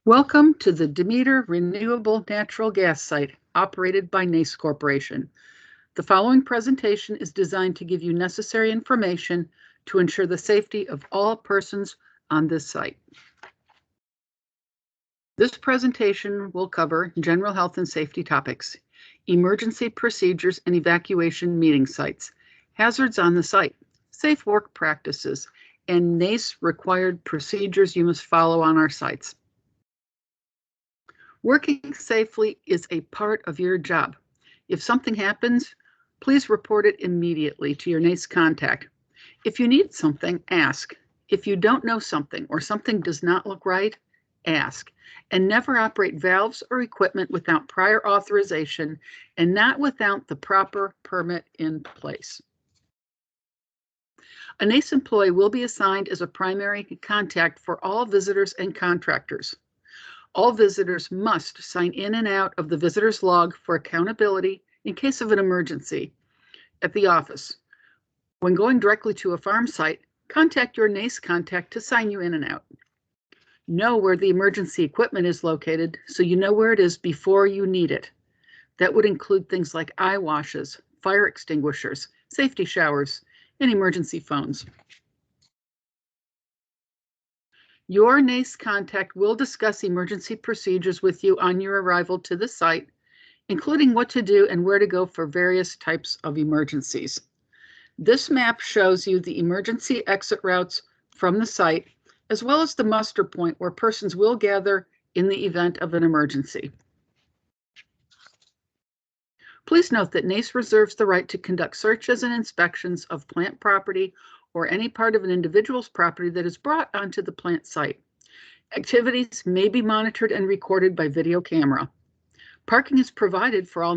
Welcome to the Demeter Renewable Natural Gas Site operated by NACE Corporation. The following presentation is designed to give you necessary information to ensure the safety of all persons on this site. This presentation will cover general health and safety topics, emergency procedures and evacuation meeting sites, hazards on the site, safe work practices, and NACE required procedures you must follow on our sites. Working safely is a part of your job. If something happens, please report it immediately to your NACE contact. If you need something, ask. If you don't know something or something does not look right, ask. And never operate valves or equipment without prior authorization and not without the proper permit in place. A NACE employee will be assigned as a primary contact for all visitors and contractors. All visitors must sign in and out of the visitor's log for accountability in case of an emergency at the office. When going directly to a farm site, contact your NACE contact to sign you in and out. Know where the emergency equipment is located so you know where it is before you need it. That would include things like eye washes, fire extinguishers, safety showers, and emergency phones. Your NACE contact will discuss emergency procedures with you on your arrival to the site, including what to do and where to go for various types of emergencies. This map shows you the emergency exit routes from the site, as well as the muster point where persons will gather in the event of an emergency. Please note that NACE reserves the right to conduct searches and inspections of plant property or any part of an individual's property that is brought onto the plant site. Activities may be monitored and recorded by video camera. Parking is provided for all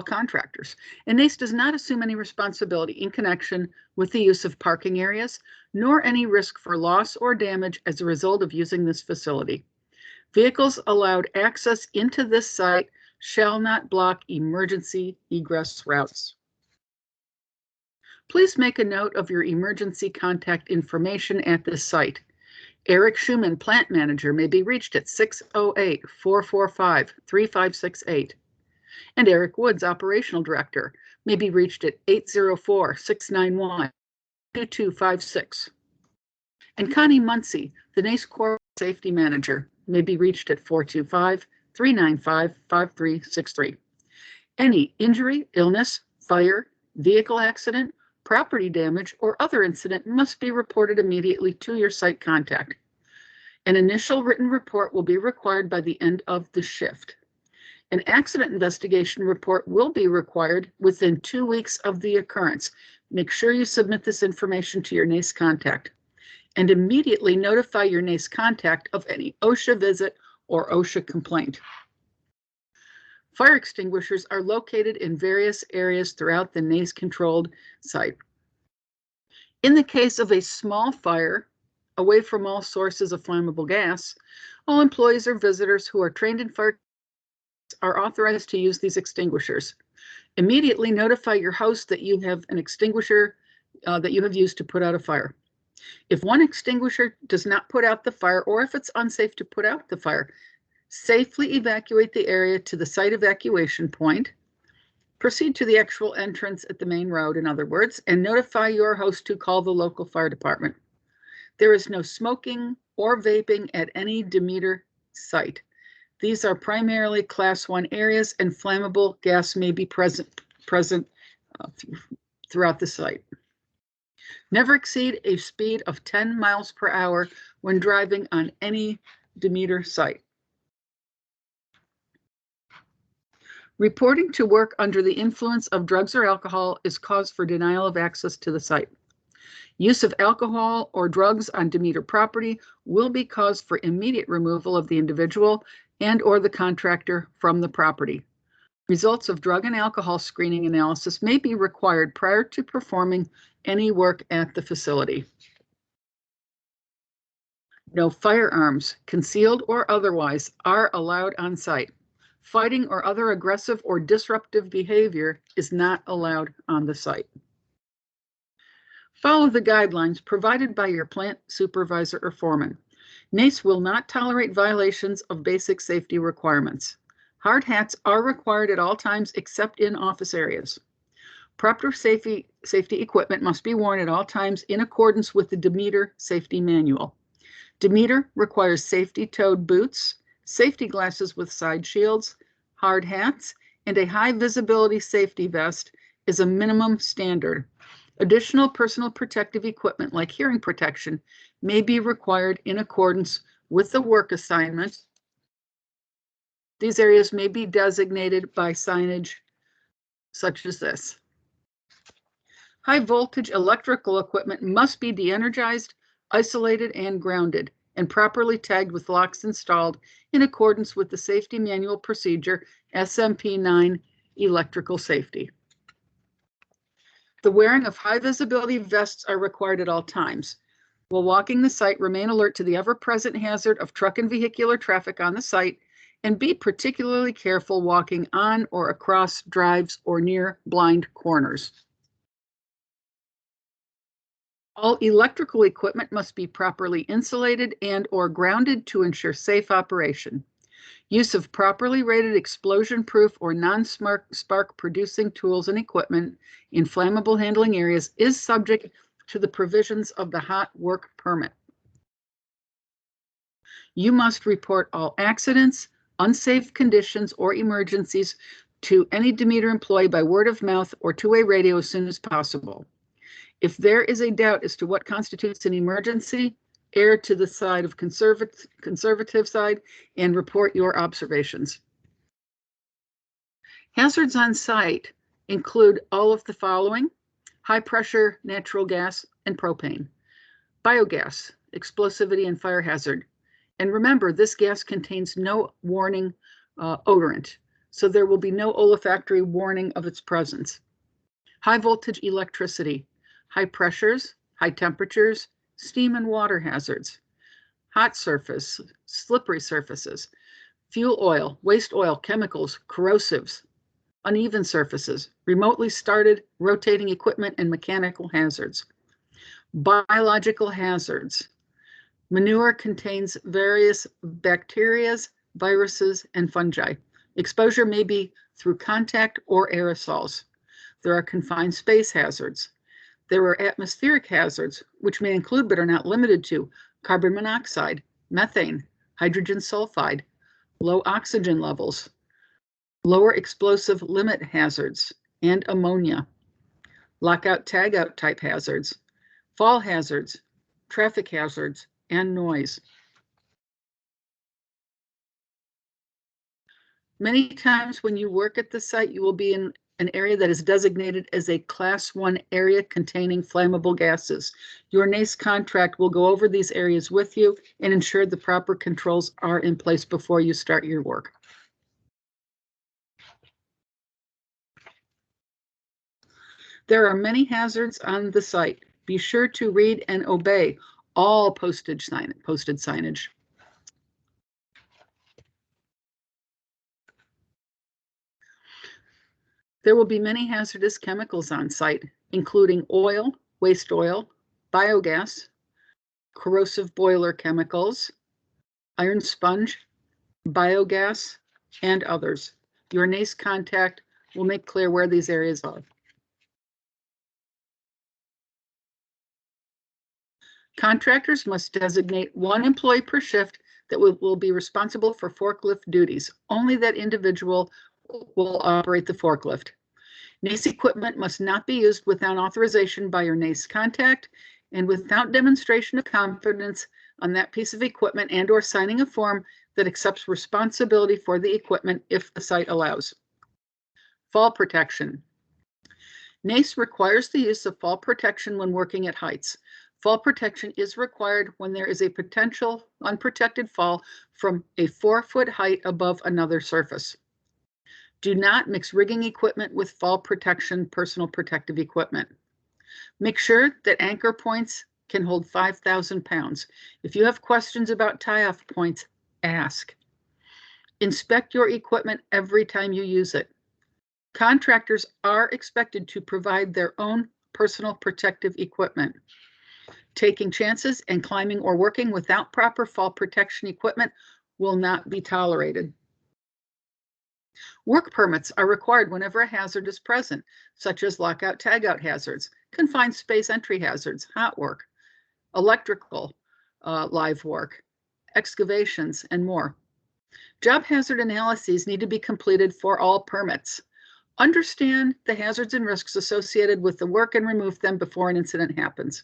contractors, and NACE does not assume any responsibility in connection with the use of parking areas, nor any risk for loss or damage as a result of using this facility. Vehicles allowed access into this site shall not block emergency egress routes. Please make a note of your emergency contact information at this site. Eric Schumann, Plant Manager, may be reached at 608-445-3568. And Eric Woods, Operational Director, may be reached at 804-691-2256. And Connie Muncie, the NACE Corp Safety Manager, may be reached at 425-395-5363. Any injury, illness, fire, vehicle accident, property damage, or other incident must be reported immediately to your site contact. An initial written report will be required by the end of the shift. An accident investigation report will be required within 2 weeks of the occurrence. Make sure you submit this information to your NACE contact and immediately notify your NACE contact of any OSHA visit or OSHA complaint. Fire extinguishers are located in various areas throughout the NACE-controlled site. In the case of a small fire, away from all sources of flammable gas, all employees or visitors who are trained in fire are authorized to use these extinguishers. Immediately notify your host that you have an extinguisher that you have used to put out a fire. If one extinguisher does not put out the fire, or if it's unsafe to put out the fire, safely evacuate the area to the site evacuation point. Proceed to the actual entrance at the main road, in other words, and notify your host to call the local fire department. There is no smoking or vaping at any Demeter site. These are primarily Class 1 areas, and flammable gas may be present throughout the site. Never exceed a speed of 10 miles per hour when driving on any Demeter site. Reporting to work under the influence of drugs or alcohol is cause for denial of access to the site. Use of alcohol or drugs on Demeter property will be cause for immediate removal of the individual and/or the contractor from the property. Results of drug and alcohol screening analysis may be required prior to performing any work at the facility. No firearms, concealed or otherwise, are allowed on site. Fighting or other aggressive or disruptive behavior is not allowed on the site. Follow the guidelines provided by your plant supervisor or foreman. NACE will not tolerate violations of basic safety requirements. Hard hats are required at all times except in office areas. Proper safety equipment must be worn at all times in accordance with the Demeter safety manual. Demeter requires safety-toed boots, safety glasses with side shields, hard hats, and a high visibility safety vest is a minimum standard. Additional personal protective equipment like hearing protection may be required in accordance with the work assignment. These areas may be designated by signage such as this. High voltage electrical equipment must be de-energized, isolated, and grounded, and properly tagged with locks installed in accordance with the Safety Manual Procedure SMP 9 Electrical Safety. The wearing of high visibility vests are required at all times. While walking the site, remain alert to the ever-present hazard of truck and vehicular traffic on the site, and be particularly careful walking on or across drives or near blind corners. All electrical equipment must be properly insulated and or grounded to ensure safe operation. Use of properly rated explosion-proof or non-spark producing tools and equipment in flammable handling areas is subject to the provisions of the hot work permit. You must report all accidents, unsafe conditions, or emergencies to any Demeter employee by word of mouth or two-way radio as soon as possible. If there is a doubt as to what constitutes an emergency, err to the side of conservative side and report your observations. Hazards on site include all of the following: high pressure natural gas and propane, biogas, explosivity and fire hazard. And remember, this gas contains no warning odorant, so there will be no olfactory warning of its presence. High voltage electricity, high pressures, high temperatures, steam and water hazards, hot surface, slippery surfaces, fuel oil, waste oil, chemicals, corrosives, uneven surfaces, remotely started rotating equipment, and mechanical hazards. Biological hazards. Manure contains various bacteria, viruses, and fungi. Exposure may be through contact or aerosols. There are confined space hazards. There are atmospheric hazards, which may include but are not limited to carbon monoxide, methane, hydrogen sulfide, low oxygen levels, lower explosive limit hazards, and ammonia, lockout tagout type hazards, fall hazards, traffic hazards, and noise. Many times when you work at the site, you will be in an area that is designated as a Class 1 area containing flammable gases. Your NACE contract will go over these areas with you and ensure the proper controls are in place before you start your work. There are many hazards on the site. Be sure to read and obey all posted signage. There will be many hazardous chemicals on site, including oil, waste oil, biogas, corrosive boiler chemicals, iron sponge, biogas, and others. Your NACE contact will make clear where these areas are. Contractors must designate one employee per shift that will be responsible for forklift duties. Only that individual will operate the forklift. NACE equipment must not be used without authorization by your NACE contact and without demonstration of competence on that piece of equipment and or signing a form that accepts responsibility for the equipment if the site allows. Fall protection. NACE requires the use of fall protection when working at heights. Fall protection is required when there is a potential unprotected fall from a 4-foot height above another surface. Do not mix rigging equipment with fall protection personal protective equipment. Make sure that anchor points can hold 5,000 pounds. If you have questions about tie-off points, ask. Inspect your equipment every time you use it. Contractors are expected to provide their own personal protective equipment. Taking chances and climbing or working without proper fall protection equipment will not be tolerated. Work permits are required whenever a hazard is present, such as lockout tagout hazards, confined space entry hazards, hot work, electrical live work, excavations, and more. Job hazard analyses need to be completed for all permits. Understand the hazards and risks associated with the work and remove them before an incident happens.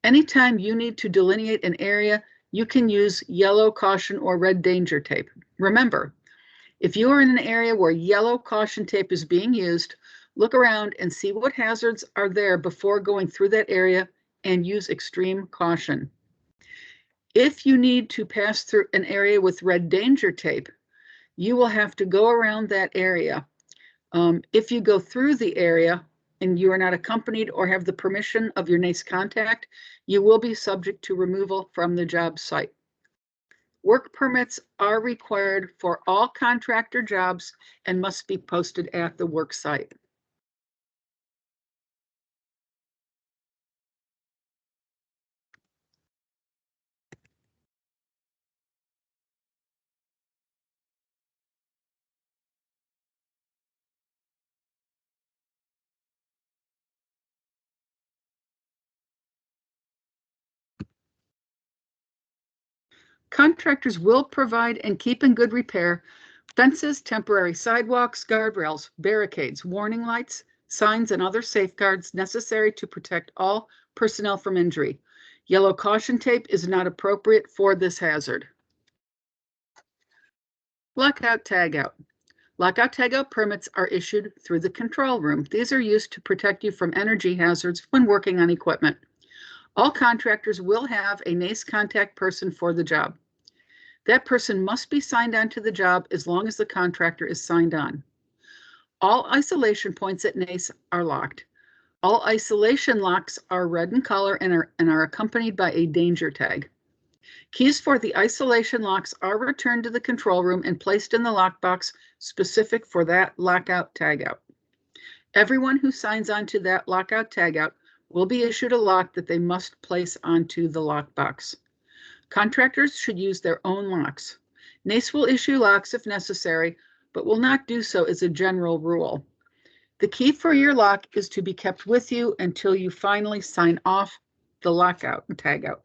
Anytime you need to delineate an area, you can use yellow caution or red danger tape. Remember, if you are in an area where yellow caution tape is being used, look around and see what hazards are there before going through that area and use extreme caution. If you need to pass through an area with red danger tape, you will have to go around that area. If you go through the area and you are not accompanied or have the permission of your NACE contact, you will be subject to removal from the job site. Work permits are required for all contractor jobs and must be posted at the work site. Contractors will provide and keep in good repair fences, temporary sidewalks, guardrails, barricades, warning lights, signs, and other safeguards necessary to protect all personnel from injury. Yellow caution tape is not appropriate for this hazard. Lockout tagout. Lockout tagout permits are issued through the control room. These are used to protect you from energy hazards when working on equipment. All contractors will have a NACE contact person for the job. That person must be signed on to the job as long as the contractor is signed on. All isolation points at NACE are locked. All isolation locks are red in color and are accompanied by a danger tag. Keys for the isolation locks are returned to the control room and placed in the lockbox specific for that lockout tagout. Everyone who signs on to that lockout tagout will be issued a lock that they must place onto the lockbox. Contractors should use their own locks. NACE will issue locks if necessary, but will not do so as a general rule. The key for your lock is to be kept with you until you finally sign off the lockout and tagout.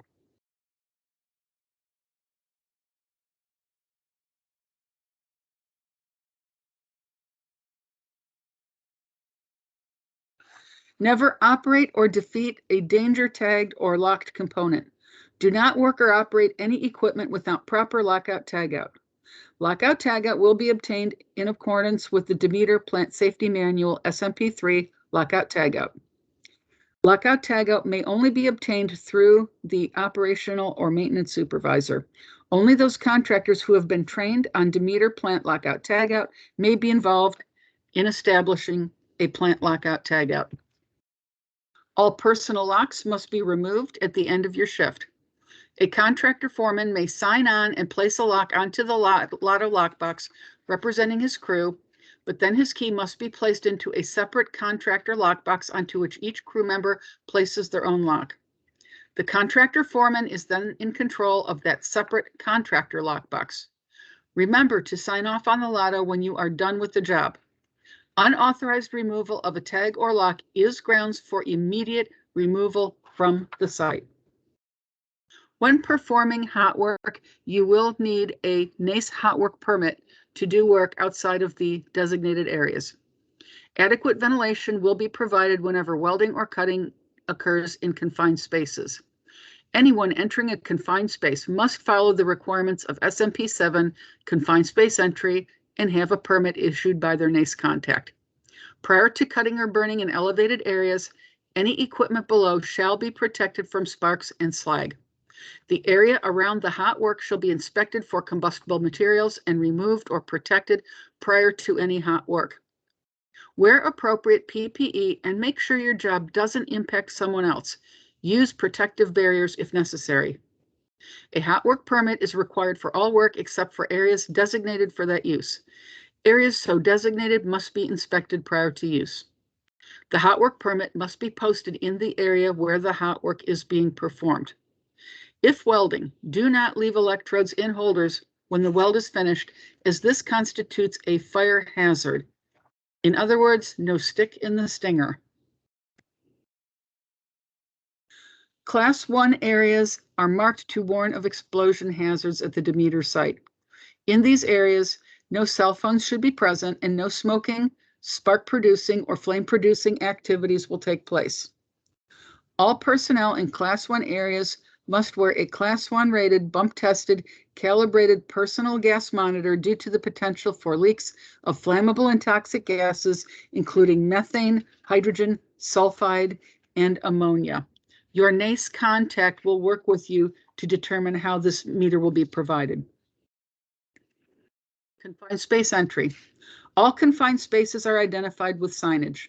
Never operate or defeat a danger tagged or locked component. Do not work or operate any equipment without proper lockout tagout. Lockout tagout will be obtained in accordance with the Demeter Plant Safety Manual SMP3 lockout tagout. Lockout tagout may only be obtained through the operational or maintenance supervisor. Only those contractors who have been trained on Demeter plant lockout tagout may be involved in establishing a plant lockout tagout. All personal locks must be removed at the end of your shift. A contractor foreman may sign on and place a lock onto the lotto lockbox representing his crew, but then his key must be placed into a separate contractor lockbox onto which each crew member places their own lock. The contractor foreman is then in control of that separate contractor lockbox. Remember to sign off on the lotto when you are done with the job. Unauthorized removal of a tag or lock is grounds for immediate removal from the site. When performing hot work, you will need a NACE hot work permit to do work outside of the designated areas. Adequate ventilation will be provided whenever welding or cutting occurs in confined spaces. Anyone entering a confined space must follow the requirements of SMP 7 confined space entry and have a permit issued by their NACE contact. Prior to cutting or burning in elevated areas, any equipment below shall be protected from sparks and slag. The area around the hot work shall be inspected for combustible materials and removed or protected prior to any hot work. Wear appropriate PPE and make sure your job doesn't impact someone else. Use protective barriers if necessary. A hot work permit is required for all work except for areas designated for that use. Areas so designated must be inspected prior to use. The hot work permit must be posted in the area where the hot work is being performed. If welding, do not leave electrodes in holders when the weld is finished, as this constitutes a fire hazard. In other words, no stick in the stinger. Class 1 areas are marked to warn of explosion hazards at the Demeter site. In these areas, no cell phones should be present and no smoking, spark-producing, or flame-producing activities will take place. All personnel in Class 1 areas must wear a Class 1 rated, bump-tested, calibrated personal gas monitor due to the potential for leaks of flammable and toxic gases, including methane, hydrogen, sulfide, and ammonia. Your NACE contact will work with you to determine how this meter will be provided. Confined space entry. All confined spaces are identified with signage.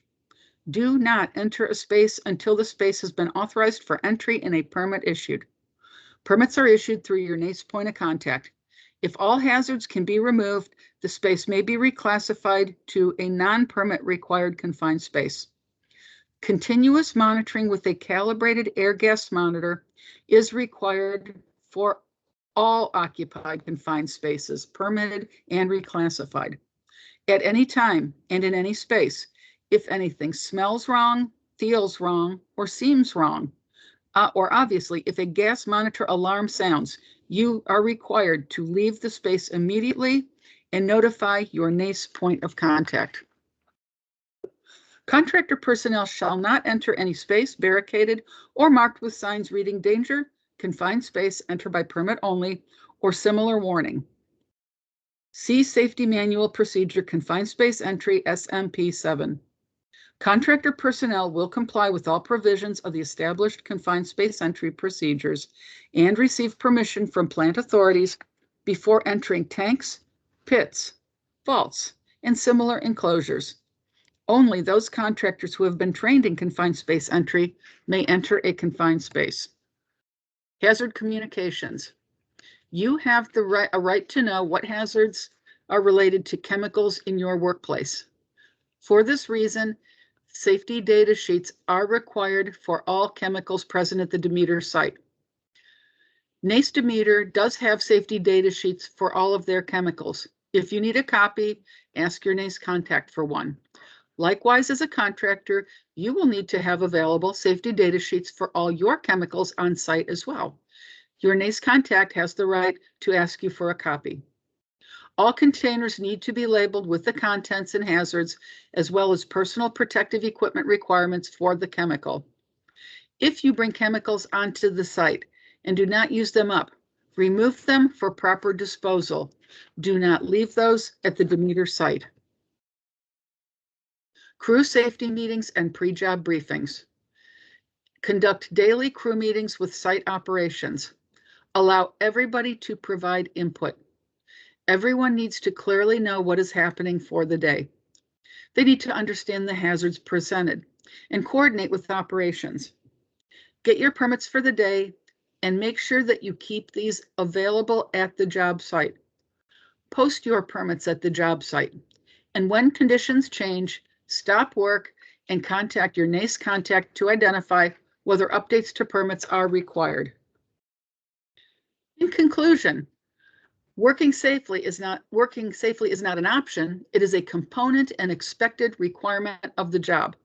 Do not enter a space until the space has been authorized for entry and a permit issued. Permits are issued through your NACE point of contact. If all hazards can be removed, the space may be reclassified to a non-permit required confined space. Continuous monitoring with a calibrated air gas monitor is required for all occupied confined spaces, permitted and reclassified. At any time and in any space, if anything smells wrong, feels wrong, or seems wrong, or obviously if a gas monitor alarm sounds, you are required to leave the space immediately and notify your NACE point of contact. Contractor personnel shall not enter any space barricaded or marked with signs reading danger, confined space, enter by permit only, or similar warning. See Safety Manual Procedure Confined Space Entry SMP 7. Contractor personnel will comply with all provisions of the established confined space entry procedures and receive permission from plant authorities before entering tanks, pits, vaults, and similar enclosures. Only those contractors who have been trained in confined space entry may enter a confined space. Hazard communications. You have a right to know what hazards are related to chemicals in your workplace. For this reason, safety data sheets are required for all chemicals present at the Demeter site. NACE Demeter does have safety data sheets for all of their chemicals. If you need a copy, ask your NACE contact for one. Likewise, as a contractor, you will need to have available safety data sheets for all your chemicals on site as well. Your NACE contact has the right to ask you for a copy. All containers need to be labeled with the contents and hazards, as well as personal protective equipment requirements for the chemical. If you bring chemicals onto the site and do not use them up, remove them for proper disposal. Do not leave those at the Demeter site. Crew safety meetings and pre-job briefings. Conduct daily crew meetings with site operations. Allow everybody to provide input. Everyone needs to clearly know what is happening for the day. They need to understand the hazards presented and coordinate with operations. Get your permits for the day and make sure that you keep these available at the job site. Post your permits at the job site. And when conditions change, stop work and contact your NACE contact to identify whether updates to permits are required. In conclusion, working safely is not an option. It is a component and expected requirement of the job.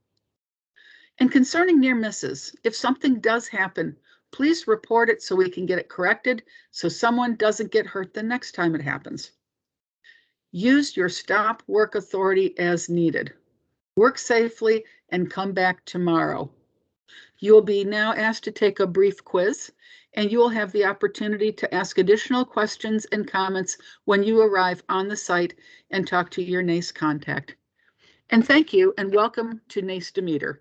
And concerning near misses, if something does happen, please report it so we can get it corrected so someone doesn't get hurt the next time it happens. Use your stop work authority as needed. Work safely and come back tomorrow. You will be now asked to take a brief quiz, and you will have the opportunity to ask additional questions and comments when you arrive on the site and talk to your NACE contact. And thank you and welcome to NACE Demeter.